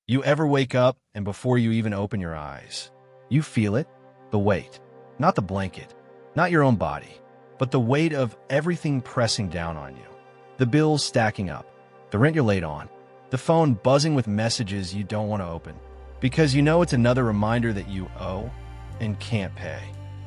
You ever wake up and before you even open your eyes, you feel it? The weight. Not the blanket, not your own body, but the weight of everything pressing down on you. The bills stacking up, the rent you're late on, the phone buzzing with messages you don't want to open, because you know it's another reminder that you owe and can't pay.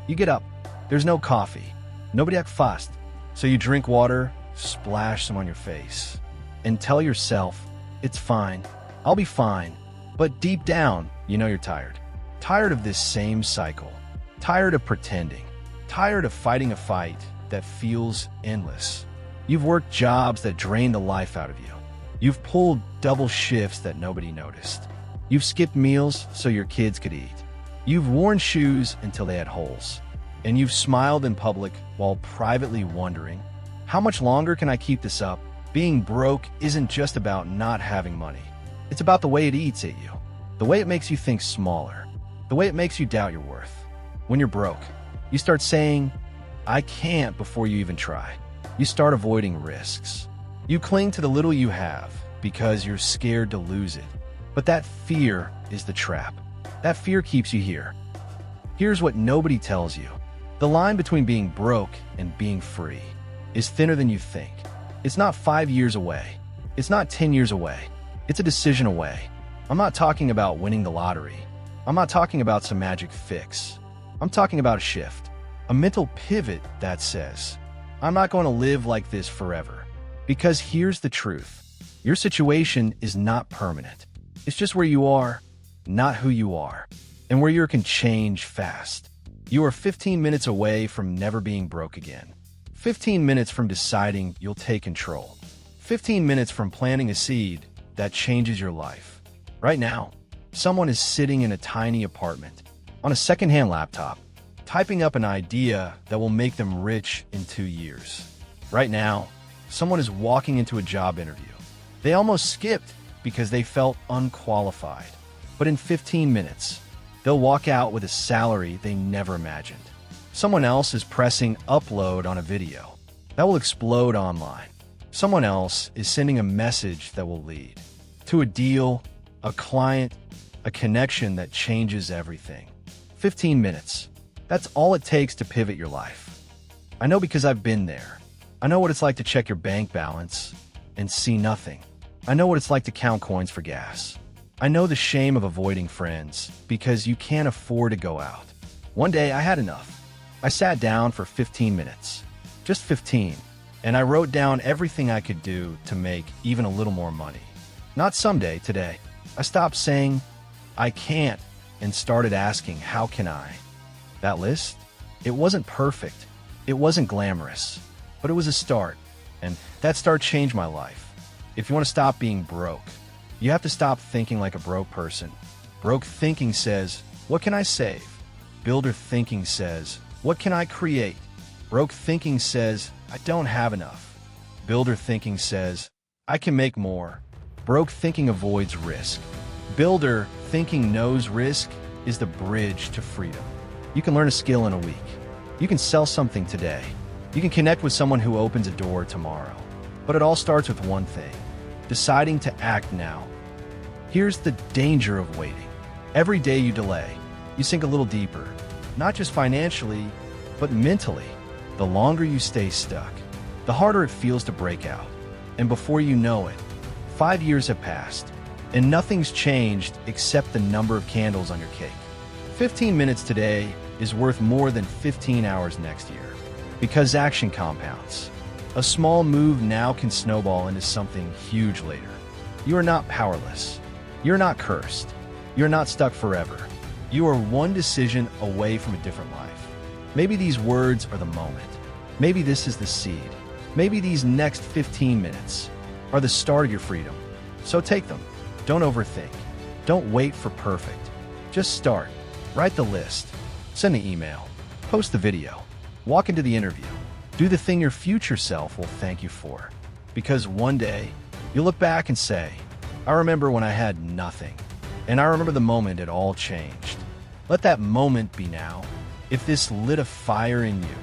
You get up, there's no coffee, nobody act fast, so you drink water, splash some on your face, and tell yourself, it's fine, I'll be fine. But deep down, you know you're tired. Tired of this same cycle. Tired of pretending. Tired of fighting a fight that feels endless. You've worked jobs that drain the life out of you. You've pulled double shifts that nobody noticed. You've skipped meals so your kids could eat. You've worn shoes until they had holes. And you've smiled in public while privately wondering, how much longer can I keep this up? Being broke isn't just about not having money. It's about the way it eats at you, the way it makes you think smaller, the way it makes you doubt your worth. When you're broke, you start saying, I can't before you even try. You start avoiding risks. You cling to the little you have because you're scared to lose it. But that fear is the trap. That fear keeps you here. Here's what nobody tells you. The line between being broke and being free is thinner than you think. It's not 5 years away. It's not 10 years away. It's a decision away. I'm not talking about winning the lottery. I'm not talking about some magic fix. I'm talking about a shift, a mental pivot that says, I'm not going to live like this forever. Because here's the truth. Your situation is not permanent. It's just where you are, not who you are, and where you can change fast. You are 15 minutes away from never being broke again. 15 minutes from deciding you'll take control. 15 minutes from planting a seed that changes your life. Right now, someone is sitting in a tiny apartment, on a secondhand laptop, typing up an idea that will make them rich in 2 years. Right now, someone is walking into a job interview. They almost skipped because they felt unqualified. But in 15 minutes, they'll walk out with a salary they never imagined. Someone else is pressing upload on a video that will explode online. Someone else is sending a message that will lead to a deal, a client, a connection that changes everything. 15 minutes. That's all it takes to pivot your life. I know because I've been there. I know what it's like to check your bank balance and see nothing. I know what it's like to count coins for gas. I know the shame of avoiding friends because you can't afford to go out. One day I had enough. I sat down for 15 minutes, just 15, and I wrote down everything I could do to make even a little more money. Not someday, today. I stopped saying, I can't, and started asking, how can I? That list? It wasn't perfect. It wasn't glamorous, but it was a start, and that start changed my life. If you want to stop being broke, you have to stop thinking like a broke person. Broke thinking says, what can I save? Builder thinking says, what can I create? Broke thinking says, I don't have enough. Builder thinking says, I can make more. Broke thinking avoids risk. Builder thinking knows risk is the bridge to freedom. You can learn a skill in a week. You can sell something today. You can connect with someone who opens a door tomorrow. But it all starts with one thing, deciding to act now. Here's the danger of waiting. Every day you delay, you sink a little deeper, not just financially, but mentally. The longer you stay stuck, the harder it feels to break out. And before you know it, 5 years have passed, and nothing's changed except the number of candles on your cake. 15 minutes today is worth more than 15 hours next year, because action compounds. A small move now can snowball into something huge later. You are not powerless. You're not cursed. You're not stuck forever. You are one decision away from a different life. Maybe these words are the moment. Maybe this is the seed. Maybe these next 15 minutes are the start of your freedom. So take them. Don't overthink. Don't wait for perfect. Just start. Write the list. Send the email. Post the video. Walk into the interview. Do the thing your future self will thank you for. Because one day, you'll look back and say, I remember when I had nothing. And I remember the moment it all changed. Let that moment be now. If this lit a fire in you,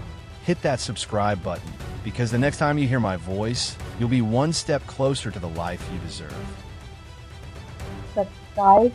hit that subscribe button, because the next time you hear my voice, you'll be one step closer to the life you deserve. guys.